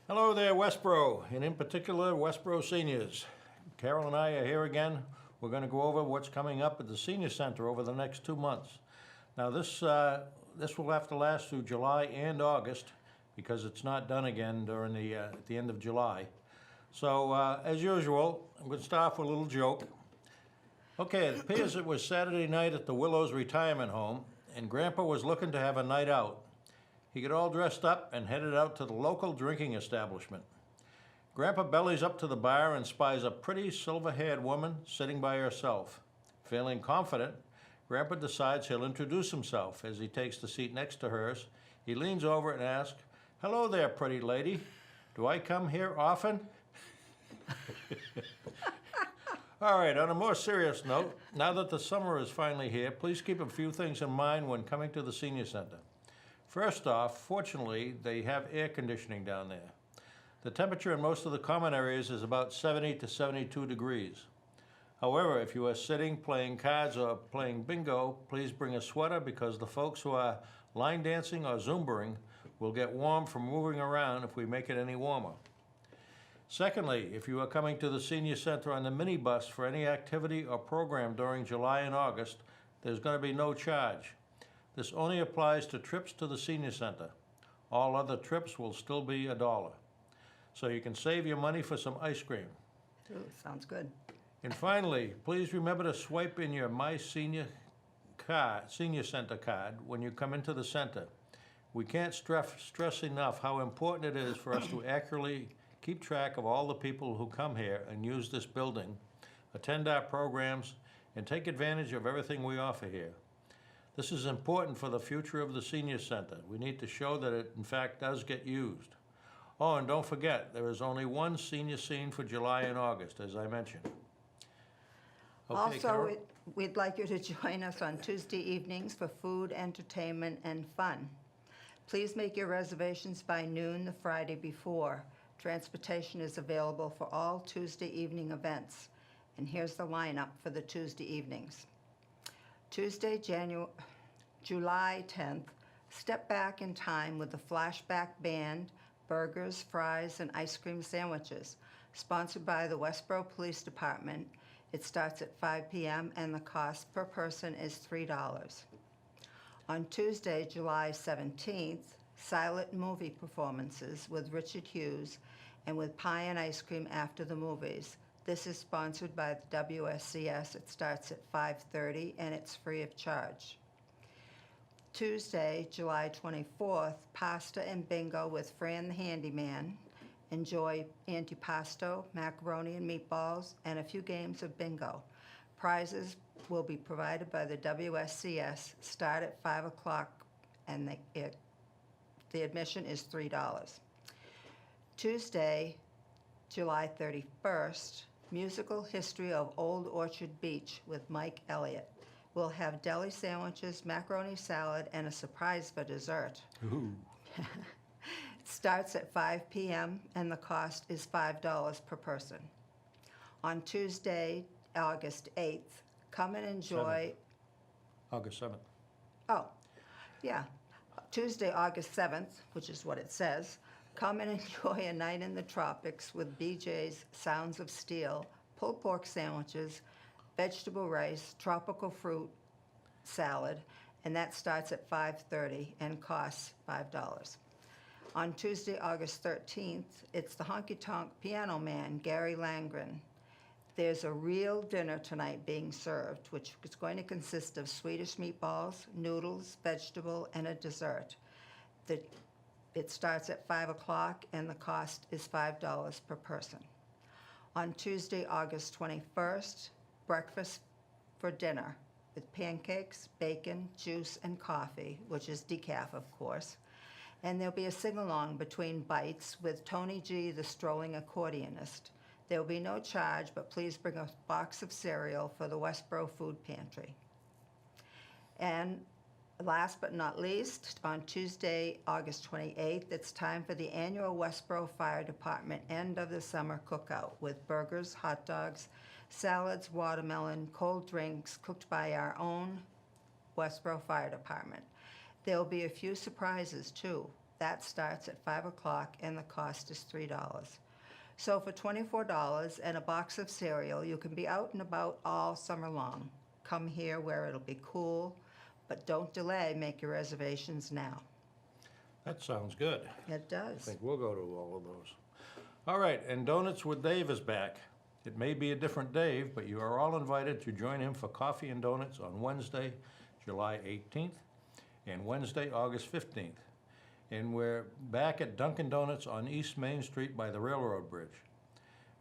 Hello there, Westborough, and in particular, Westborough seniors. Carol and I are here again. We're going to go over what's coming up at the Senior Center over the next 2 months. Now, this will have to last through July and August because it's not done again during at the end of July. So, as usual, I'm going to start off with a little joke. Okay, it appears it was Saturday night at the Willows Retirement Home, and Grandpa was looking to have a night out. He got all dressed up and headed out to the local drinking establishment. Grandpa bellies up to the bar and spies a pretty silver-haired woman sitting by herself. Feeling confident, Grandpa decides he'll introduce himself. As he takes the seat next to hers, he leans over and asks, "Hello there, pretty lady. Do I come here often?" All right, on a more serious note, now that the summer is finally here, please keep a few things in mind when coming to the Senior Center. First off, fortunately, they have air conditioning down there. The temperature in most of the common areas is about 70 to 72 degrees. However, if you are sitting, playing cards, or playing bingo, please bring a sweater because the folks who are line dancing or Zumbering will get warm from moving around if we make it any warmer. Secondly, if you are coming to the Senior Center on the minibus for any activity or program during July and August, there's going to be no charge. This only applies to trips to the Senior Center. All other trips will still be $1. So you can save your money for some ice cream. Ooh, sounds good. And finally, please remember to swipe in your My Senior Center card when you come into the center. We can't stress enough how important it is for us to accurately keep track of all the people who come here and use this building, attend our programs, and take advantage of everything we offer here. This is important for the future of the Senior Center. We need to show that it, in fact, does get used. Oh, and don't forget, there is only one senior scene for July and August, as I mentioned. Okay, Also, Carol? we'd like you to join us on Tuesday evenings for food, entertainment, and fun. Please make your reservations by noon the Friday before. Transportation is available for all Tuesday evening events. And here's the lineup for the Tuesday evenings. Tuesday, July 10th, step back in time with the Flashback Band, burgers, fries, and ice cream sandwiches. Sponsored by the Westborough Police Department. It starts at 5 p.m. and the cost per person is $3. On Tuesday, July 17th, silent movie performances with Richard Hughes and with pie and ice cream after the movies. This is sponsored by the WSCS. It starts at 5:30 and it's free of charge. Tuesday, July 24th, pasta and bingo with Fran the Handyman. Enjoy antipasto, macaroni and meatballs, and a few games of bingo. Prizes will be provided by the WSCS. Start at 5 o'clock and the admission is $3. Tuesday, July 31st, musical history of Old Orchard Beach with Mike Elliott. We'll have deli sandwiches, macaroni salad, and a surprise for dessert. Ooh. It starts at 5 p.m. and the cost is $5 per person. On Tuesday, August 8th, come and enjoy... August 7th. Oh, yeah. Tuesday, August 7th, which is what it says, come and enjoy a night in the tropics with BJ's Sounds of Steel, pulled pork sandwiches, vegetable rice, tropical fruit salad, and that starts at 5:30 and costs $5. On Tuesday, August 13th, it's the Honky Tonk Piano Man, Gary Langren. There's a real dinner tonight being served, which is going to consist of Swedish meatballs, noodles, vegetable, and a dessert. It starts at 5 o'clock and the cost is $5 per person. On Tuesday, August 21st, breakfast for dinner with pancakes, bacon, juice, and coffee, which is decaf, of course. And there'll be a sing-along between bites with Tony G, the strolling accordionist. There will be no charge, but please bring a box of cereal for the Westborough Food Pantry. And last but not least, on Tuesday, August 28th, it's time for the annual Westborough Fire Department end of the summer cookout with burgers, hot dogs, salads, watermelon, cold drinks cooked by our own Westborough Fire Department. There will be a few surprises too. That starts at 5 o'clock and the cost is $3. So for $24 and a box of cereal, you can be out and about all summer long. Come here where it'll be cool, but don't delay, make your reservations now. That sounds good. It I does. think we'll go to all of those. All right, and Donuts with Dave is back. It may be a different Dave, but you are all invited to join him for coffee and donuts on Wednesday, July 18th, and Wednesday, August 15th. And we're back at Dunkin' Donuts on East Main Street by the railroad bridge.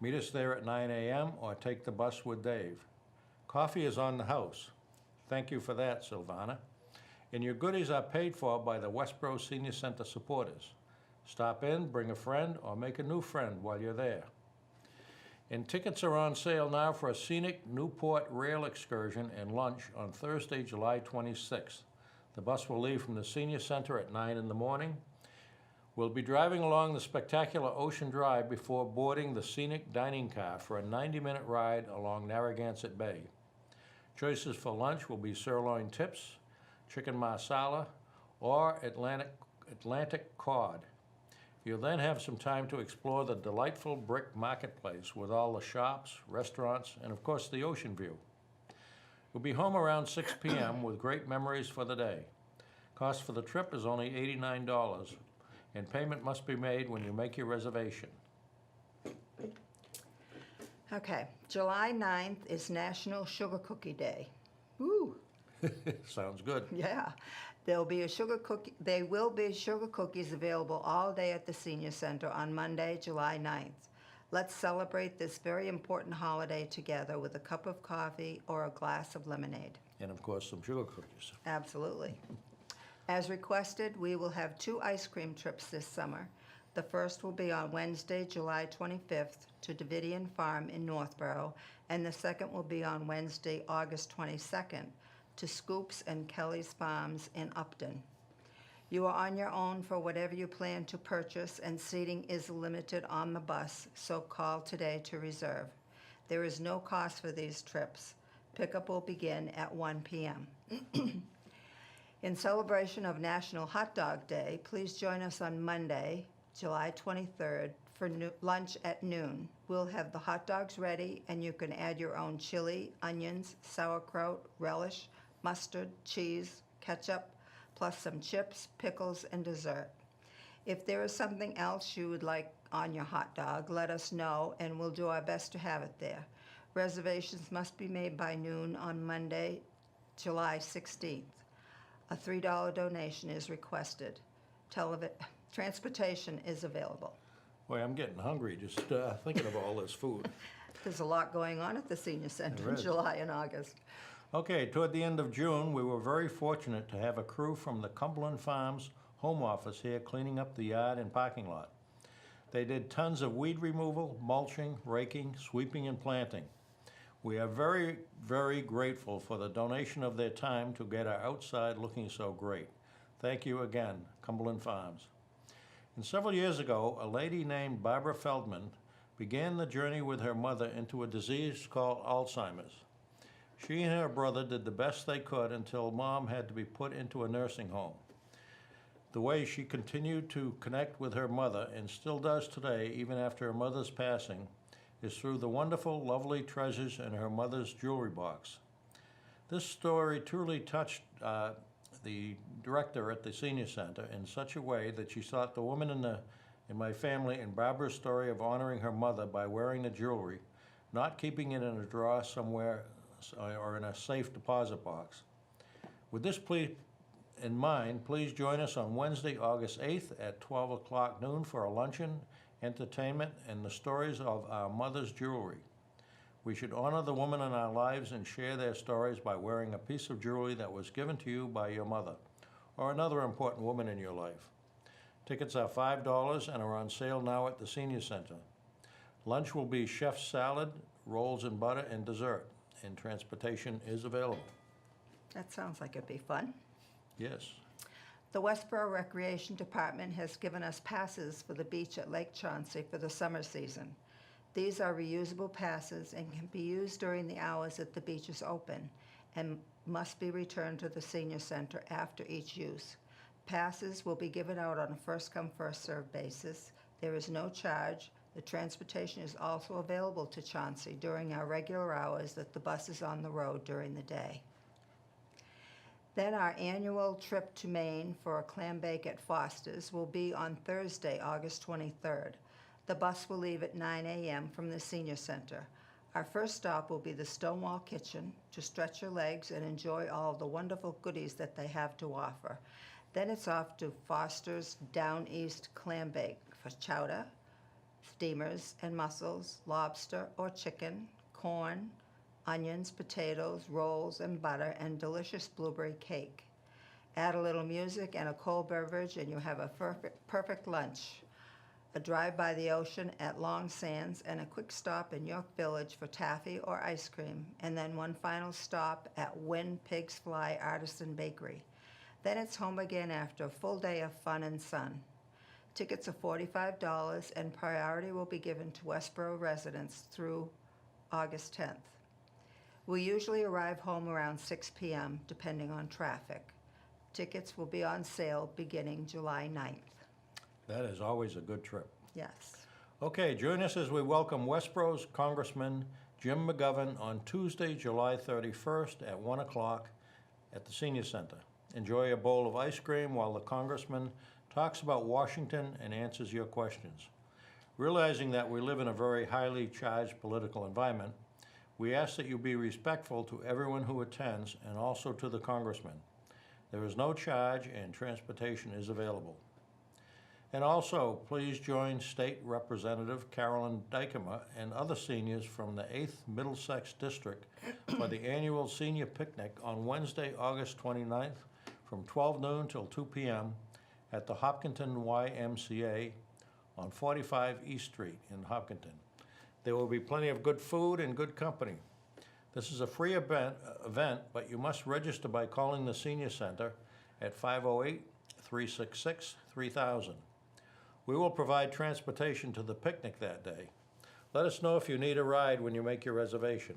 Meet us there at 9 a.m. or take the bus with Dave. Coffee is on the house. Thank you for that, Silvana. And your goodies are paid for by the Westborough Senior Center supporters. Stop in, bring a friend, or make a new friend while you're there. And tickets are on sale now for a scenic Newport rail excursion and lunch on Thursday, July 26th. The bus will leave from the Senior Center at 9 in the morning. We'll be driving along the spectacular Ocean Drive before boarding the scenic dining car for a 90-minute ride along Narragansett Bay. Choices for lunch will be sirloin tips, chicken marsala, or Atlantic cod. You'll then have some time to explore the delightful brick marketplace with all the shops, restaurants, and of course the ocean view. We'll be home around 6 p.m. with great memories for the day. Cost for the trip is only $89, and payment must be made when you make your reservation. Okay, July 9th is National Sugar Cookie Day. Woo! Sounds good. Yeah. There will be sugar cookies available all day at the Senior Center on Monday, July 9th. Let's celebrate this very important holiday together with a cup of coffee or a glass of lemonade. And of course, some sugar cookies. Absolutely. As requested, we will have 2 ice cream trips this summer. The first will be on Wednesday, July 25th to Davidian Farm in Northborough, and the second will be on Wednesday, August 22nd to Scoops and Kelly's Farms in Upton. You are on your own for whatever you plan to purchase, and seating is limited on the bus, so call today to reserve. There is no cost for these trips. Pickup will begin at 1 p.m. In celebration of National Hot Dog Day, please join us on Monday, July 23rd, for lunch at noon. We'll have the hot dogs ready, and you can add your own chili, onions, sauerkraut, relish, mustard, cheese, ketchup, plus some chips, pickles, and dessert. If there is something else you would like on your hot dog, let us know, and we'll do our best to have it there. Reservations must be made by noon on Monday, July 16th. A $3 donation is requested. Transportation is available. Boy, I'm getting hungry just thinking of all this food. There's a lot going on at the Senior Center There in is. July and August. Okay, toward the end of June, we were very fortunate to have a crew from the Cumberland Farms home office here cleaning up the yard and parking lot. They did tons of weed removal, mulching, raking, sweeping, and planting. We are very, very grateful for the donation of their time to get our outside looking so great. Thank you again, Cumberland Farms. And several years ago, a lady named Barbara Feldman began the journey with her mother into a disease called Alzheimer's. She and her brother did the best they could until Mom had to be put into a nursing home. The way she continued to connect with her mother, and still does today, even after her mother's passing, is through the wonderful, lovely treasures in her mother's jewelry box. This story truly touched the director at the Senior Center in such a way that she thought the woman in my family and Barbara's story of honoring her mother by wearing the jewelry, not keeping it in a drawer somewhere or in a safe deposit box. With this plea in mind, please join us on Wednesday, August 8th at 12 o'clock noon for a luncheon, entertainment, and the stories of our mother's jewelry. We should honor the women in our lives and share their stories by wearing a piece of jewelry that was given to you by your mother or another important woman in your life. Tickets are $5 and are on sale now at the Senior Center. Lunch will be chef's salad, rolls and butter, and dessert, and transportation is available. That sounds like it'd be fun. Yes. The Westborough Recreation Department has given us passes for the beach at Lake Chauncey for the summer season. These are reusable passes and can be used during the hours that the beach is open and must be returned to the Senior Center after each use. Passes will be given out on a first-come, first-served basis. There is no charge. The transportation is also available to Chauncey during our regular hours that the bus is on the road during the day. Then our annual trip to Maine for a clam bake at Foster's will be on Thursday, August 23rd. The bus will leave at 9 a.m. from the Senior Center. Our first stop will be the Stonewall Kitchen to stretch your legs and enjoy all the wonderful goodies that they have to offer. Then it's off to Foster's Down East Clam Bake for chowder, steamers and mussels, lobster or chicken, corn, onions, potatoes, rolls, and butter, and delicious blueberry cake. Add a little music and a cold beverage, and you have a perfect lunch. A drive by the ocean at Long Sands, and a quick stop in York Village for taffy or ice cream, and then one final stop at Wynn Pigs Fly Artisan Bakery. Then it's home again after a full day of fun and sun. Tickets are $45, and priority will be given to Westborough residents through August 10th. We usually arrive home around 6 p.m., depending on traffic. Tickets will be on sale beginning July 9th. That is always a good trip. Yes. Okay, join us as we welcome Westborough's Congressman Jim McGovern on Tuesday, July 31st at 1 o'clock at the Senior Center. Enjoy a bowl of ice cream while the Congressman talks about Washington and answers your questions. Realizing that we live in a very highly charged political environment, we ask that you be respectful to everyone who attends and also to the Congressman. There is no charge and transportation is available. And also, please join State Representative Carolyn Dykema and other seniors from the 8th Middlesex District for the annual senior picnic on Wednesday, August 29th from 12 noon till 2 p.m. at the Hopkinton YMCA on 45 East Street in Hopkinton. There will be plenty of good food and good company. This is a free event, but you must register by calling the Senior Center at 508-366-3000. We will provide transportation to the picnic that day. Let us know if you need a ride when you make your reservation.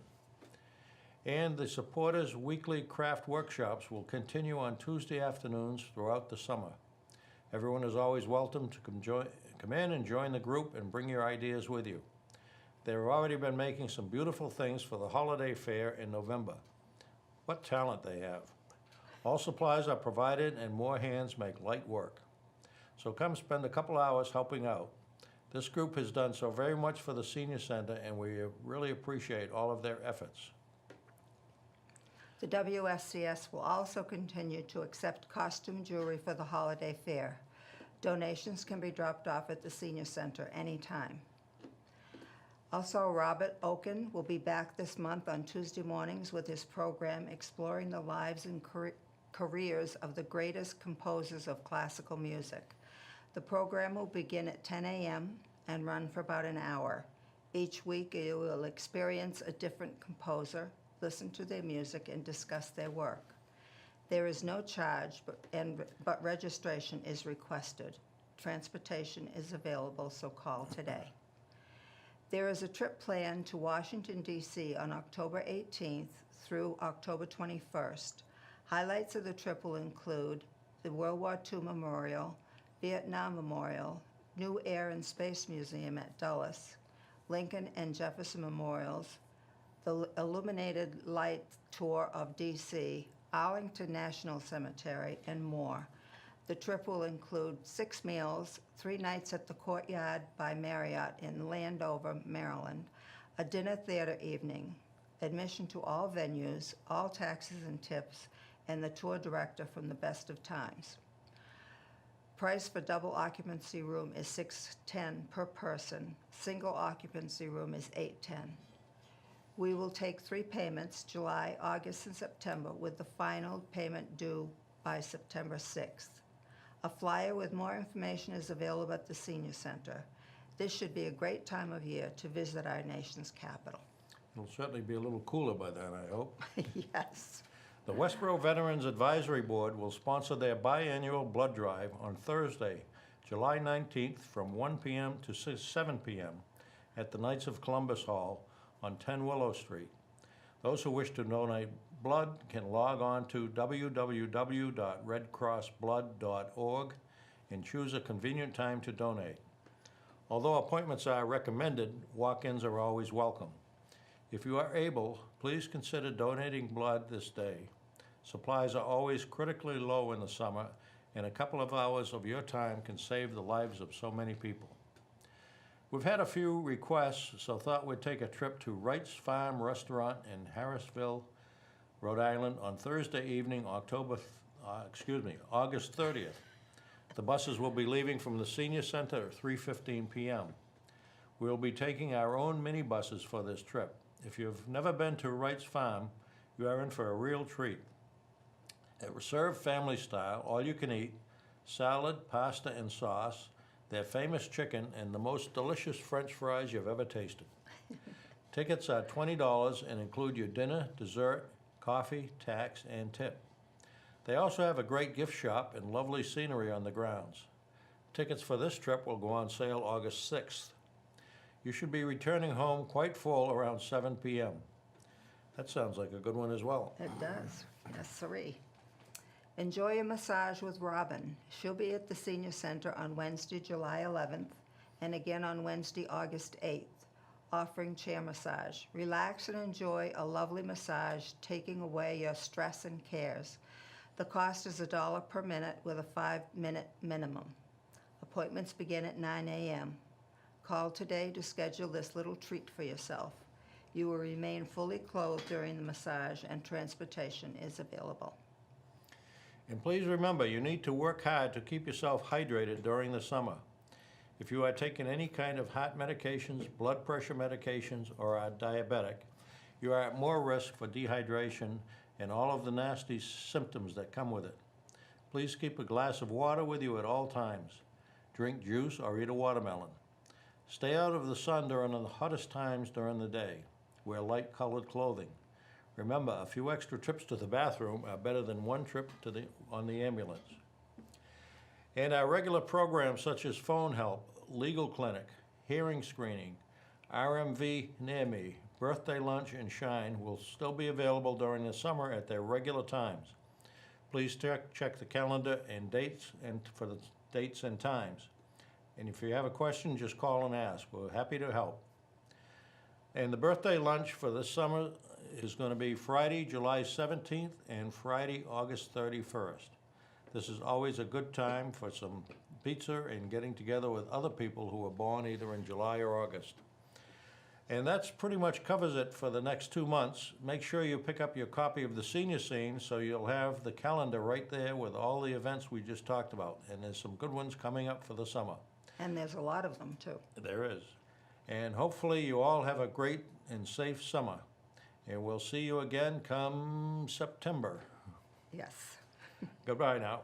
And the Supporters Weekly Craft Workshops will continue on Tuesday afternoons throughout the summer. Everyone is always welcome to come in and join the group and bring your ideas with you. They've already been making some beautiful things for the holiday fair in November. What talent they have. All supplies are provided and more hands make light work. So come spend a couple hours helping out. This group has done so very much for the Senior Center, and we really appreciate all of their efforts. The WSCS will also continue to accept costume jewelry for the holiday fair. Donations can be dropped off at the Senior Center anytime. Also, Robert Oken will be back this month on Tuesday mornings with his program exploring the lives and careers of the greatest composers of classical music. The program will begin at 10 a.m. and run for about an hour. Each week you will experience a different composer, listen to their music, and discuss their work. There is no charge, but registration is requested. Transportation is available, so call today. There is a trip planned to Washington, D.C. on October 18th through October 21st. Highlights of the trip will include the World War II Memorial, Vietnam Memorial, New Air and Space Museum at Dulles, Lincoln and Jefferson Memorials, the Illuminated Light Tour of D.C., Arlington National Cemetery, and more. The trip will include 6 meals, 3 nights at the Courtyard by Marriott in Landover, Maryland, a dinner theater evening, admission to all venues, all taxes and tips, and the tour director from the Best of Times. Price for double occupancy room is $610 per person. Single occupancy room is $810. We will take 3 payments, July, August, and September, with the final payment due by September 6th. A flyer with more information is available at the Senior Center. This should be a great time of year to visit our nation's capital. It'll certainly be a little cooler by then, I hope. Yes. The Westborough Veterans Advisory Board will sponsor their biannual blood drive on Thursday, July 19th from 1 p.m. to 7 p.m. at the Knights of Columbus Hall on 10 Willow Street. Those who wish to donate blood can log on to www.redcrossblood.org and choose a convenient time to donate. Although appointments are recommended, walk-ins are always welcome. If you are able, please consider donating blood this day. Supplies are always critically low in the summer, and a couple of hours of your time can save the lives of so many people. We've had a few requests, so thought we'd take a trip to Wright's Farm Restaurant in Harrisville, Rhode Island on Thursday evening, August 30th. The buses will be leaving from the Senior Center at 3:15 p.m. We'll be taking our own minibuses for this trip. If you've never been to Wright's Farm, you are in for a real treat. It's served family style, all you can eat, salad, pasta, and sauce, their famous chicken, and the most delicious French fries you've ever tasted. Tickets are $20 and include your dinner, dessert, coffee, tax, and tip. They also have a great gift shop and lovely scenery on the grounds. Tickets for this trip will go on sale August 6th. You should be returning home quite full around 7 p.m. That sounds like a good one as well. It does. Yes, sirree. Enjoy a massage with Robin. She'll be at the Senior Center on Wednesday, July 11th, and again on Wednesday, August 8th, offering chair massage. Relax and enjoy a lovely massage, taking away your stress and cares. The cost is $1 per minute with a 5-minute minimum. Appointments begin at 9 a.m. Call today to schedule this little treat for yourself. You will remain fully clothed during the massage, and transportation is available. And please remember, you need to work hard to keep yourself hydrated during the summer. If you are taking any kind of heart medications, blood pressure medications, or are diabetic, you are at more risk for dehydration and all of the nasty symptoms that come with it. Please keep a glass of water with you at all times. Drink juice or eat a watermelon. Stay out of the sun during the hottest times during the day. Wear light-colored clothing. Remember, a few extra trips to the bathroom are better than one trip on the ambulance. And our regular programs such as phone help, legal clinic, hearing screening, RMV Near Me, birthday lunch, and shine will still be available during the summer at their regular times. Please check the calendar and dates for the dates and times. And if you have a question, just call and ask. We're happy to help. And the birthday lunch for this summer is going to be Friday, July 17th and Friday, August 31st. This is always a good time for some pizza and getting together with other people who were born either in July or August. And that's pretty much covers it for the next 2 months. Make sure you pick up your copy of the Senior Scene so you'll have the calendar right there with all the events we just talked about. And there's some good ones coming up for the summer. And there's a lot of them, too. There is. And hopefully you all have a great and safe summer. And we'll see you again come September. Yes. Goodbye now.